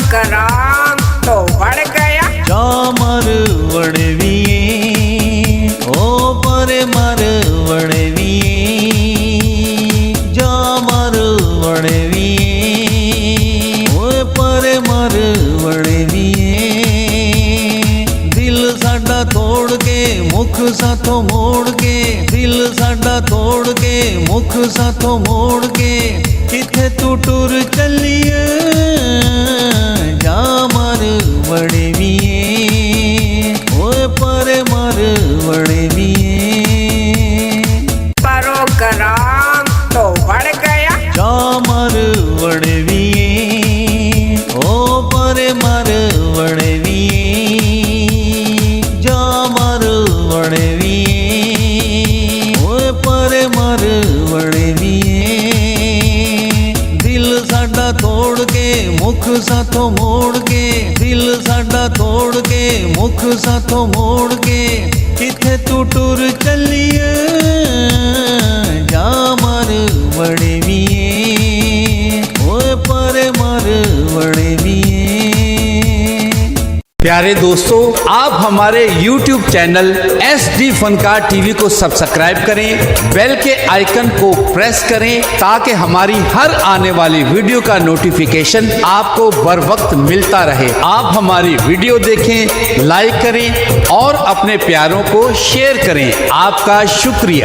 कराम तो बढ़ गया। जामर वड़विए ओ परे मर वड़विए, जामर वड़विए ओ परे मर वड़विए। दिल साडा तोड़ के मुख साथों मोड़ के, दिल साडा तोड़ के मुख साथों मोड़ के, किथे तू टुर चलिए जामर वड़विए ओए परे मर वड़विए। परो कराम तो बढ़ गया। जामर वड़विए ओ परे मर वड़विए, जामर वड़विए ओए परे मर वड़विए। दिल साडा तोड़ के मुख साथों मोड़ के, दिल साडा तोड़ के मुख साथों मोड़ के, किथे तू टुर चलिए जामर वड़विए ओए परे मर वड़विए। प्यारे दोस्तों, आप हमारे YouTube चैनल SD फनकार टीवी को सब्सक्राइब करें, बेल के आइकन को प्रेस करें ताकि हमारी हर आने वाली वीडियो का नोटिफिकेशन आपको बर वक्त मिलता रहे। आप हमारी वीडियो देखें, लाइक करें और अपने प्यारों को शेयर करें। आपका शुक्रिया।